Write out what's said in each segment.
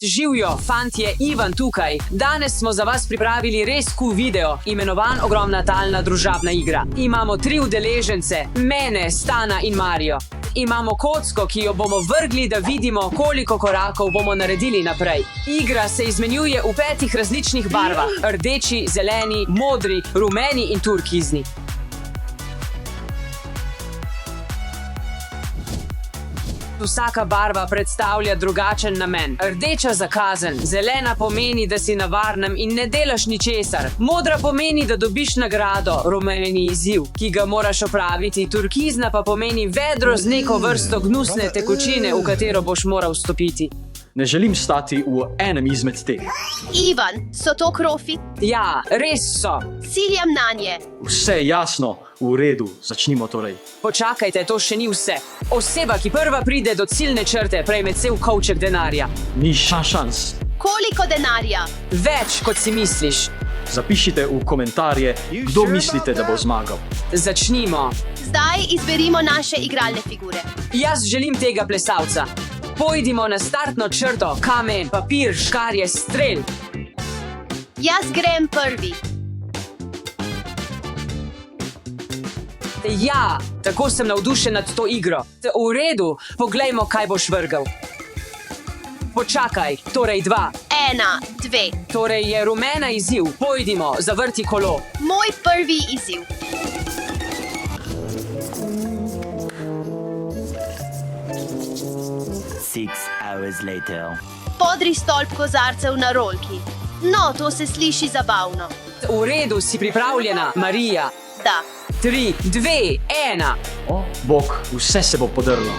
Živjo, fantje, Ivan tukaj. Danes smo za vas pripravili res cool video, imenovan Ogromna talna družabna igra. Imamo 3 udeležence, mene, Stana in Marijo. Imamo kocko, ki jo bomo vrgli, da vidimo, koliko korakov bomo naredili naprej. Igra se izmenjuje v 5 različnih barvah: rdeči, zeleni, modri, rumeni in turkizni. Vsaka barva predstavlja drugačen namen. Rdeča za kazen, zelena pomeni, da si na varnem in ne delaš ničesar. Modra pomeni, da dobiš nagrado, rumeni izziv, ki ga moraš opraviti. Turkizna pa pomeni vedro z neko vrsto gnusne tekočine, v katero boš moral vstopiti. Ne želim stati v enem izmed teh. Ivan, so to krofi? Ja, res so. Ciljam nanje. Vse jasno, v redu, začnimo torej. Počakajte, to še ni vse. Oseba, ki prva pride do ciljne črte, prejme cel kovček denarja. Ni šans. Koliko denarja? Več, kot si misliš. Zapišite v komentarje, kdo mislite, da bo zmagal. Začnimo. Zdaj izberimo naše igralne figure. Jaz želim tega plesalca. Pojdimo na startno črto, kamen, papir, škarje, strel. Jaz grem prvi. Ja, tako sem navdušen nad to igro. V redu, poglejmo, kaj boš vrgal. Počakaj, torej 2. 1, 2. Torej je rumena izziv. Pojdimo, zavrti kolo. Moj prvi izziv. Podri stolp kozarcev na rolki. No, to se sliši zabavno. V redu, si pripravljena, Marija? Da. 3, 2, 1. O, bog, vse se bo podrlo.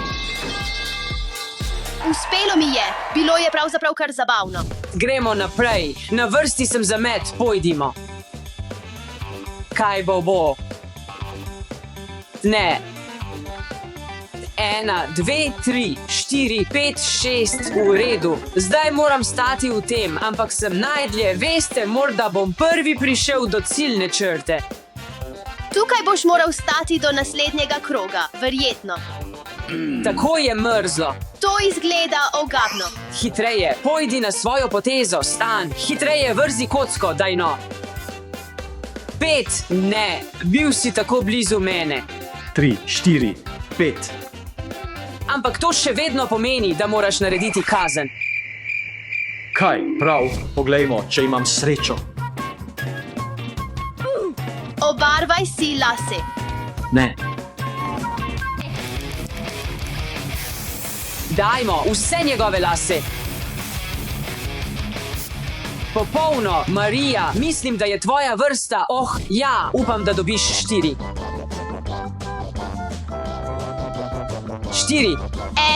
Uspelo mi je. Bilo je pravzaprav kar zabavno. Gremo naprej. Na vrsti sem za met, pojdimo. Kaj bo? Ne. 1, 2, 3, 4, 5, 6, v redu. Zdaj moram stati v tem, ampak sem najdlje. Veste, morda bom prvi prišel do ciljne črte. Tukaj boš moral stati do naslednjega kroga, verjetno. Tako je mrzlo. To izgleda ogabno. Hitreje, pojdi na svojo potezo, Stan. Hitreje vrzi kocko, daj no. 5, ne, bil si tako blizu mene. 3, 4, 5. Ampak to še vedno pomeni, da moraš narediti kazen. Kaj, prav, poglejmo, če imam srečo. Obarvaj si lase. Ne. Dajmo vse njegove lase. Popolno, Marija, mislim, da je tvoja vrsta. Ja, upam, da dobiš 4. 4.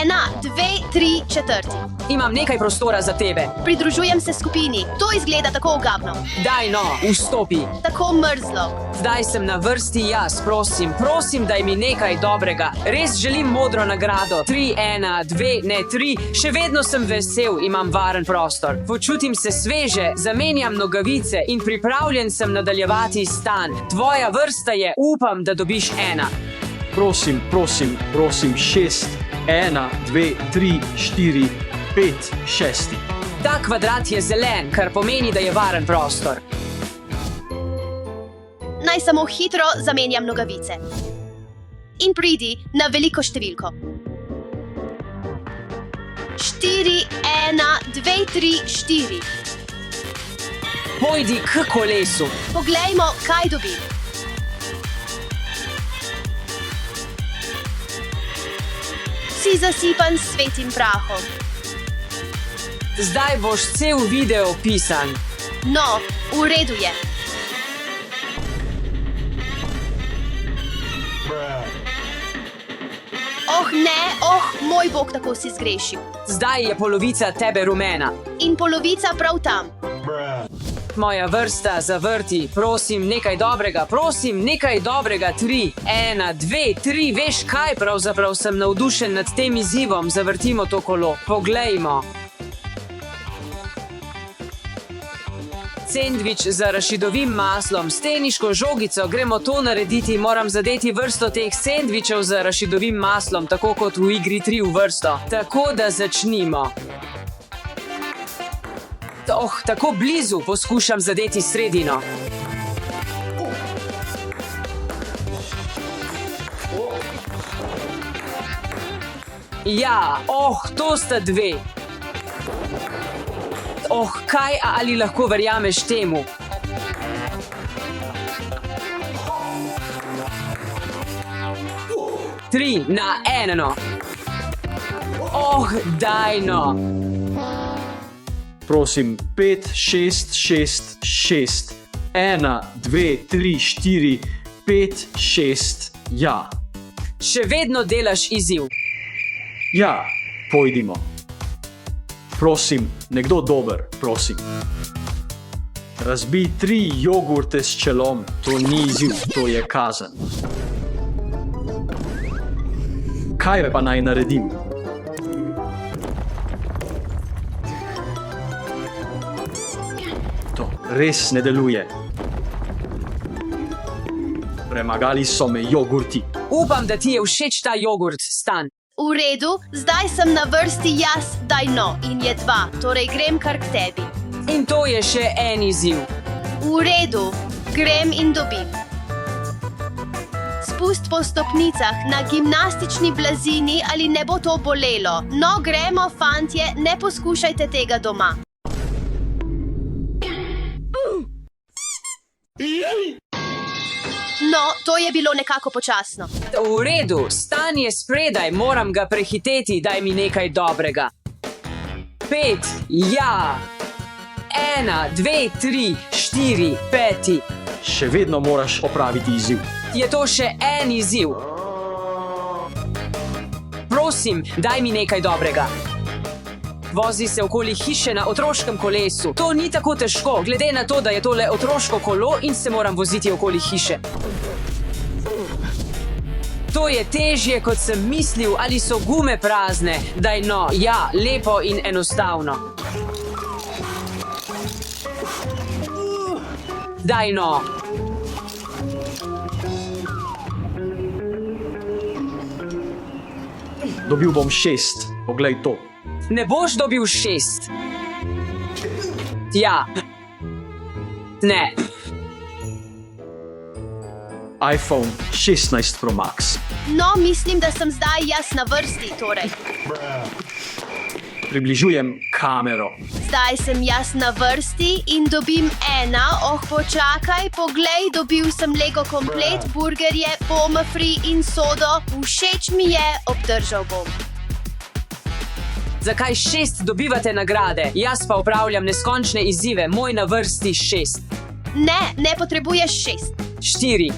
1, 2, 3, 4. Imam nekaj prostora za tebe. Pridružujem se skupini. To izgleda tako ogabno. Daj no, vstopi. Tako mrzlo. Zdaj sem na vrsti jaz, prosim, daj mi nekaj dobrega. Res želim modro nagrado. 3, 1, 2, ne 3. Še vedno sem vesel, imam varen prostor. Počutim se sveže, zamenjam nogavice in pripravljen sem nadaljevati Stan. Tvoja vrsta je, upam, da dobiš 1. Prosim, 6, 1, 2, 3, 4, 5, 6. Ta kvadrat je zelen, kar pomeni, da je varen prostor. Naj samo hitro zamenjam nogavice. In pridi na veliko številko. 4, 1, 2, 3, 4. Pojdi k kolesu. Poglejmo, kaj dobim. Si zasipan s svetim prahom. Zdaj boš cel video pisan. No, v redu je. Moj bog, tako si zgrešil. Zdaj je polovica tebe rumena. In polovica prav tam. Moja vrsta zavrti, prosim, nekaj dobrega, 3, 1, 2, 3, veš kaj, pravzaprav sem navdušen nad tem izzivom, zavrtimo to kolo, poglejmo. Sendvič z arašidovim maslom, s teniško žogico, gremo to narediti, moram zadeti vrsto teh sendvičev z arašidovim maslom, tako kot v igri 3 v vrsto. Tako da začnimo. Tako blizu, poskušam zadeti sredino. Ja, to sta dve. Kaj, ali lahko verjameš temu? Tri na eno. Daj no. Prosim, 5, 6, 6, 6. 1, 2, 3, 4, 5, 6. Ja. Še vedno delaš izziv. Ja, pojdimo. Prosim, nekdo dober, prosim. Razbij 3 jogurte s čelom, to ni izziv, to je kazen. Kaj pa naj naredim? To res ne deluje. Premagali so me jogurti. Upam, da ti je všeč ta jogurt, Stan. V redu, zdaj sem na vrsti jaz, daj no, in je 2, torej grem kar k tebi. In to je še en izziv. V redu, grem in dobim. Spust po stopnicah na gimnastični blazini, ali ne bo to bolelo. No, gremo, fantje, ne poskušajte tega doma. No, to je bilo nekako počasno. V redu, Stan je spredaj, moram ga prehiteti, daj mi nekaj dobrega. 5, ja. 1, 2, 3, 4, 5. Še vedno moraš opraviti izziv. Je to še en izziv? Prosim, daj mi nekaj dobrega. Vozi se okoli hiše na otroškem kolesu. To ni tako težko, glede na to, da je tole otroško kolo in se moram voziti okoli hiše. To je težje, kot sem mislil, ali so gume prazne. Daj no, ja, lepo in enostavno. Daj no. Dobil bom 6, poglej to. Ne boš dobil 6. Ja. Ne. iPhone 16 Pro Max. No, mislim, da sem zdaj jaz na vrsti, torej. Približujem kamero. Zdaj sem jaz na vrsti in dobim 1. Počakaj, poglej, dobil sem Lego komplet, burgerje, Boma Free in sodo. Všeč mi je, obdržal bom. Zakaj 6 dobivate nagrade? Jaz pa upravljam neskončne izzive, moj na vrsti 6. Ne potrebuješ 6. 4.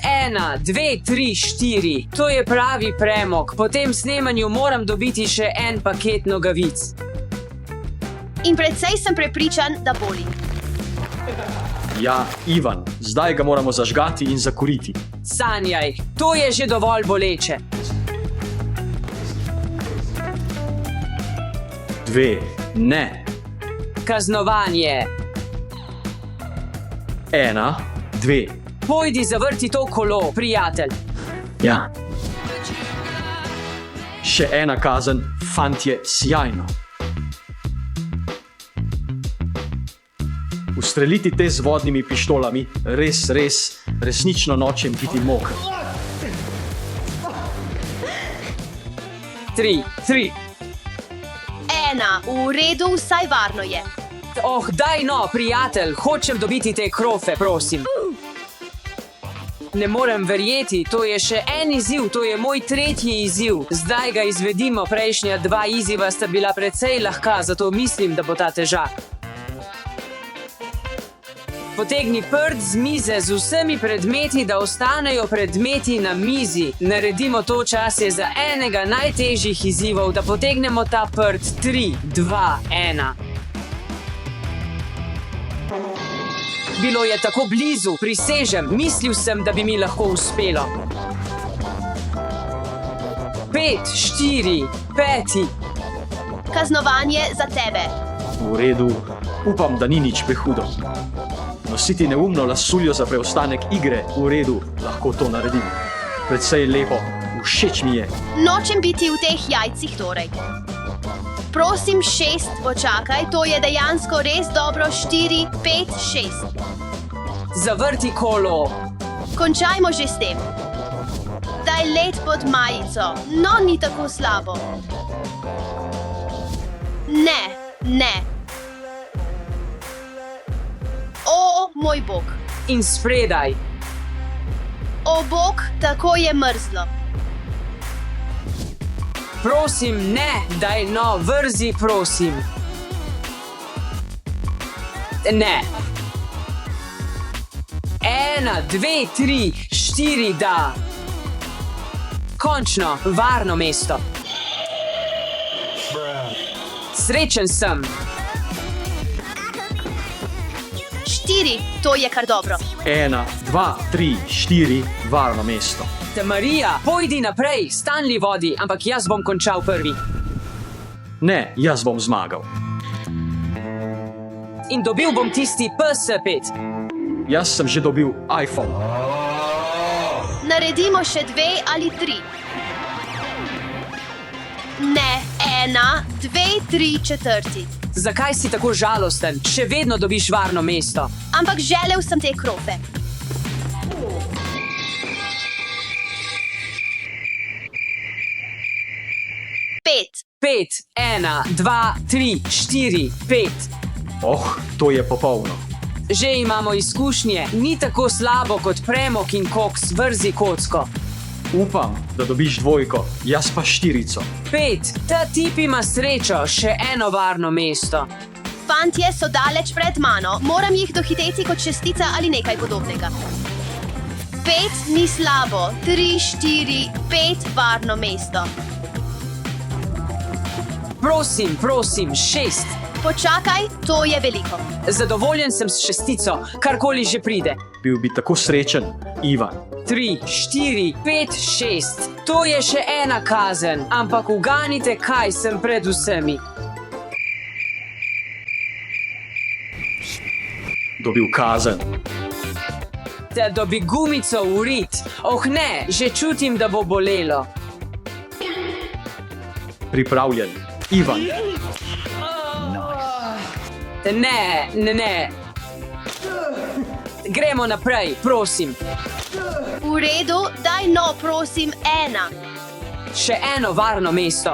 1, 2, 3, 4. To je pravi premog. Po tem snemanju moram dobiti še en paket nogavic. In precej sem prepričan, da boli. Ja, Ivan, zdaj ga moramo zažgati in zakuriti. Sanjaj, to je že dovolj boleče. 2, ne. Kaznovanje. 1, 2. Pojdi zavrti to kolo, prijatelj. Ja. Še ena kazen, fantje, sjajno. Ustreliti te z vodnimi pištolami, resnično nočem biti moker. 3. 1, v redu, vsaj varno je. Daj no, prijatelj, hočem dobiti te krofe, prosim. Ne morem verjeti, to je še en izziv, to je moj 3. izziv. Zdaj ga izvedimo, prejšnja 2 izziva sta bila precej lahka, zato mislim, da bo ta težak. Potegni prt z mize z vsemi predmeti, da ostanejo predmeti na mizi. Naredimo to čase za enega najtežjih izzivov, da potegnemo ta prt. 3, 2, 1. Bilo je tako blizu, prisežem, mislil sem, da bi mi lahko uspelo. 5, 4, 5. Kaznovanje za tebe. V redu, upam, da ni nič prehudo. Nositi neumno lasuljo za preostanek igre, v redu, lahko to naredim. Predvsej lepo, všeč mi je. Nočem biti v teh jajcih, torej. Prosim, 6, počakaj, to je dejansko res dobro, 4, 5, 6. Zavrti kolo. Končajmo že s tem. Daj let pod majico, no ni tako slabo. Ne. O, moj bog. In spredaj. O bog, tako je mrzlo. Prosim, ne, daj no, vrzi, prosim. Ne. 1, 2, 3, 4, da. Končno, varno mesto. Srečen sem. 4, to je kar dobro. 1, 2, 3, 4, varno mesto. Te Marija, pojdi naprej, Stanley vodi, ampak jaz bom končal prvi. Ne, jaz bom zmagal. In dobil bom tisti PS5. Jaz sem že dobil iPhone. Naredimo še 2 ali 3. Ne, 1, 2, 3, 4. Zakaj si tako žalosten? Še vedno dobiš varno mesto. Ampak želel sem te krofe. Pet. 5, 1, 2, 3, 4, 5. Oh, to je popolno. Že imamo izkušnje, ni tako slabo kot premok in koks, vrzi kocko. Upam, da dobiš dvojko, jaz pa 4. 5, ta tip ima srečo, še eno varno mesto. Fantje so daleč pred mano, moram jih dohiteti kot šestica ali nekaj podobnega. 5 ni slabo, 3, 4, 5 varno mesto. Prosim, 6. Počakaj, to je veliko. Zadovoljen sem s šestico, karkoli že pride. Bil bi tako srečen, Ivan. 3, 4, 5, 6. To je še ena kazen, ampak uganite, kaj sem pred vsemi. Dobil kazen. Da dobi gumico v rit. Oh ne, že čutim, da bo bolelo. Pripravljen, Ivan. Ne. Gremo naprej, prosim. V redu, daj no, prosim, 1. Še eno varno mesto.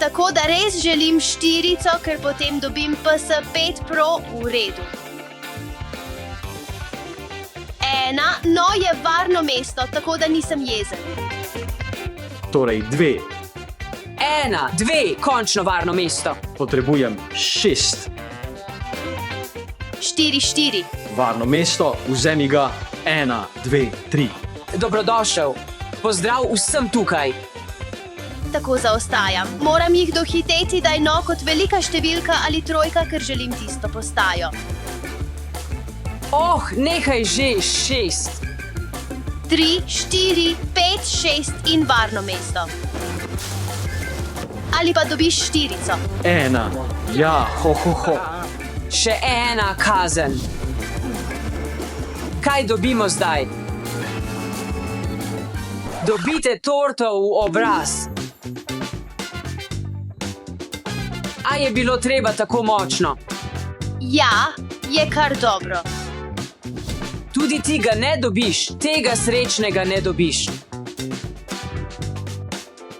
Tako da res želim 4, ker potem dobim PS5 Pro v redu. 1, no je varno mesto, tako da nisem jezen. Torej 2. 1, 2, končno varno mesto. Potrebujem 6. 4, 4. Varno mesto, vzemi ga. 1, 2, 3. Dobrodošel. Pozdrav vsem tukaj. Tako zaostajam. Moram jih dohiteti, da je no kot velika številka ali trojka, ker želim tisto postajo. Oh, nehaj že, 6. 3, 4, 5, 6 in varno mesto. Ali pa dobiš 4. 1. Ja, ho. Še ena kazen. Kaj dobimo zdaj? Dobite torto v obraz. A je bilo treba tako močno? Ja, je kar dobro. Tudi ti ga ne dobiš, tega srečnega ne dobiš.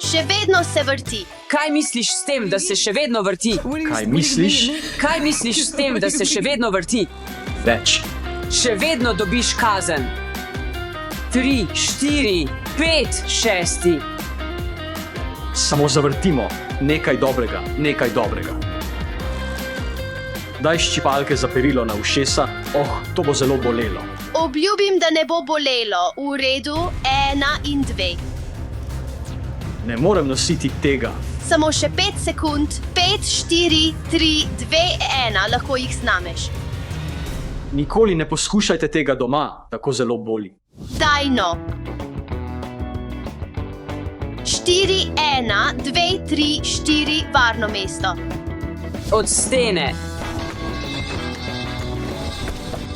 Še vedno se vrti. Kaj misliš s tem, da se še vedno vrti? Kaj misliš? Kaj misliš s tem, da se še vedno vrti? Več. Še vedno dobiš kazen. 3, 4, 5, 6. Samo zavrtimo. Nekaj dobrega. Daj ščipalke za perilo na ušesa. Oh, to bo zelo bolelo. Obljubim, da ne bo bolelo. V redu, 1 in 2. Ne morem nositi tega. Samo še 5 sekund. 5, 4, 3, 2, 1. Lahko jih snameš. Nikoli ne poskušajte tega doma, tako zelo boli. Daj no. 4, 1, 2, 3, 4, varno mesto. Od stene.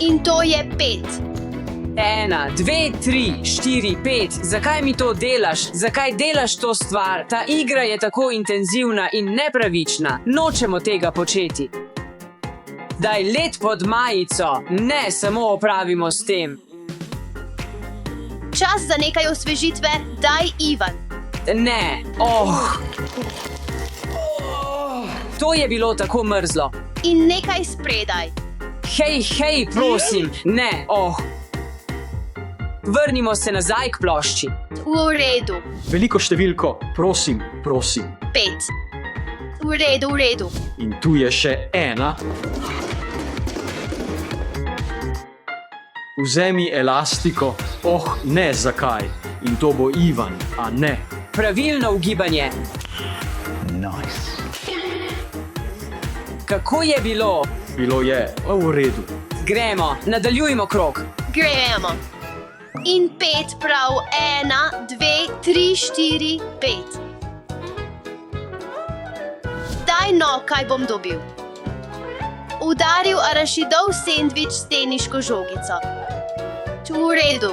In to je 5. 1, 2, 3, 4, 5. Zakaj mi to delaš? Zakaj delaš to stvar? Ta igra je tako intenzivna in nepravična. Nočemo tega početi. Daj let pod majico. Ne, samo opravimo s tem. Čas za nekaj osvežitve, daj Ivan. Ne, To je bilo tako mrzlo. In nekaj spredaj. Hej, prosim, ne, Vrnimo se nazaj k plošči. V redu. Veliko številko, prosim. 5. V redu. In tu je še 1. Vzemi elastiko. Ne, zakaj? In to bo Ivan, a ne. Pravilno ugibanje. Kako je bilo? Bilo je v redu. Gremo, nadaljujmo krog. Gremo. In 5 prav. 1, 2, 3, 4, 5. Daj no, kaj bom dobil. Udaril arašidov sendvič s teniško žogico. V redu.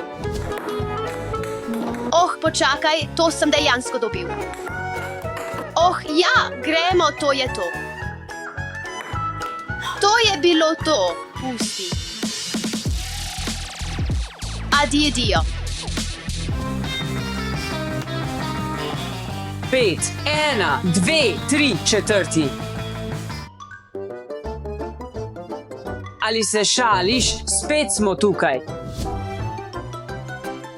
Počakaj, to sem dejansko dobil. Ja, gremo, to je to. To je bilo to. Pusti. Adijo. 5, 1, 2, 3, 4. Ali se šališ? Spet smo tukaj.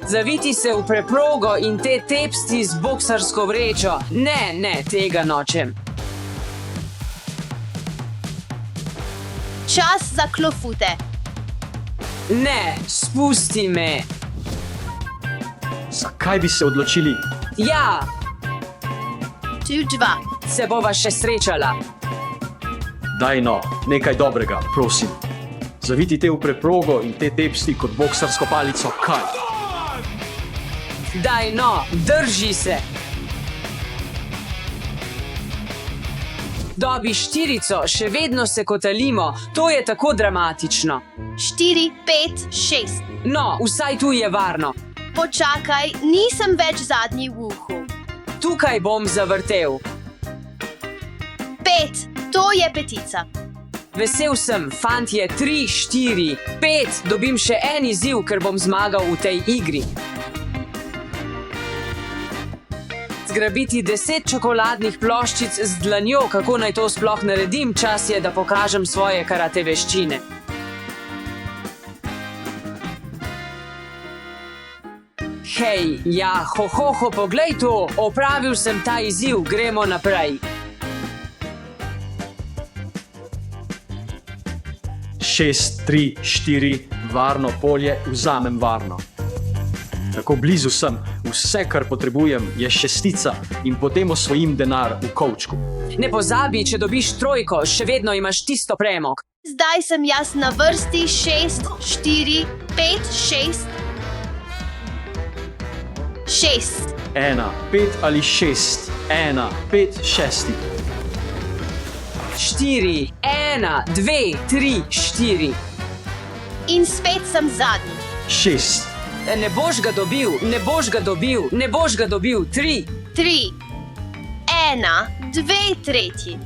Zaviti se v preprogo in te tepsti z boksarsko vrečo. Ne, tega nočem. Čas za klofute. Ne, spusti me. Zakaj bi se odločili? Ja, Tu 2. se bova še srečala. Daj no, nekaj dobrega, prosim. Zaviti te v preprogo in te tepsti kot boksarsko palico, kaj? Daj no, drži se. Dobi 4, še vedno se kotalimo. To je tako dramatično. 4, 5, 6. No, vsaj tu je varno. Počakaj, nisem več zadnji v uhu. Tukaj bom zavrtel. 5, to je 5. Vesel sem, fantje, 3, 4, 5. Dobim še en izziv, ker bom zmagal v tej igri. Zgrabiti 10 čokoladnih ploščic z dlanjo, kako naj to sploh naredim, čas je, da pokažem svoje karate veščine. Hej, ja, poglej to, opravil sem ta izziv, gremo naprej. 6, 3, 4, varno polje, vzamem varno. Tako blizu sem, vse, kar potrebujem, je 6 in potem osvojim denar v kovčku. Ne pozabi, če dobiš 3, še vedno imaš tisto premog. Zdaj sem jaz na vrsti. 6, 4, 5, 6. 6. 1, 5 ali 6. 1, 5, 6. 4, 1, 2, 3, 4. In spet sem zadnji. 6. Ne boš ga dobil, ne boš ga dobil, ne boš ga dobil. 3. 3, 1, 2, 3.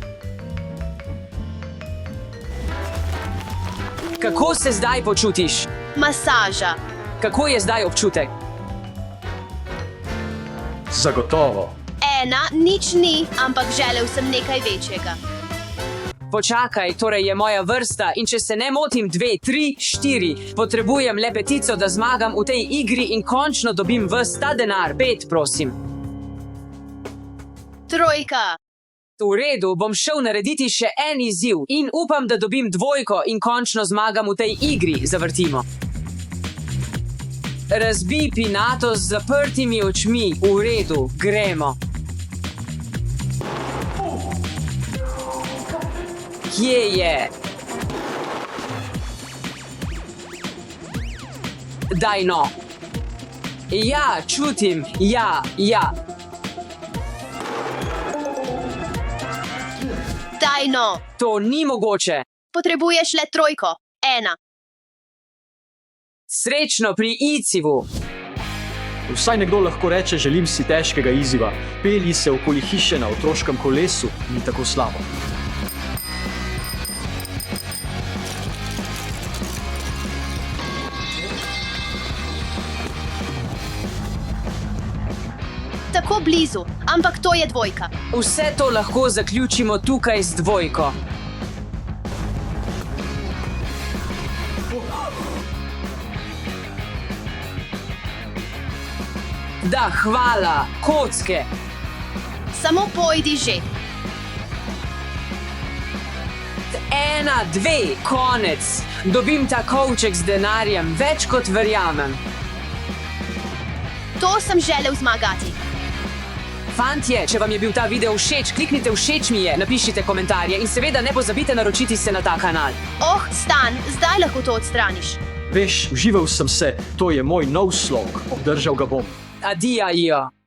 Kako se zdaj počutiš? Masaža. Kako je zdaj občutek? Zagotovo. 1, nič ni, ampak želel sem nekaj večjega. Počakaj, torej je moja vrsta in če se ne motim 2, 3, 4. Potrebujem le 5, da zmagam v tej igri in končno dobim ves ta denar. 5, prosim. 3. V redu, bom šel narediti še en izziv in upam, da dobim 2 in končno zmagam v tej igri. Zavrtimo. Razbij pinato z zaprtimi očmi. V redu, gremo. Kje je? Daj no. Ja, čutim. Ja. Daj no. To ni mogoče. Potrebuješ le 3. 1. Srečno pri izzivu! Vsaj nekdo lahko reče, želim si težkega izziva. Pelji se okoli hiše na otroškem kolesu, ni tako slabo. Tako blizu, ampak to je dvojka. Vse to lahko zaključimo tukaj z dvojko. Da, hvala, kocke. Samo pojdi že. 1, 2, konec. Dobim ta kovček z denarjem, več kot verjamem. To sem želel zmagati. Fantje, če vam je bil ta video všeč, kliknite všeč mi je, napišite komentarje in seveda ne pozabite naročiti se na ta kanal. Oh, Stan, zdaj lahko to odstraniš. Veš, užival sem se, to je moj nov slog, obdržal ga bom. Adijo.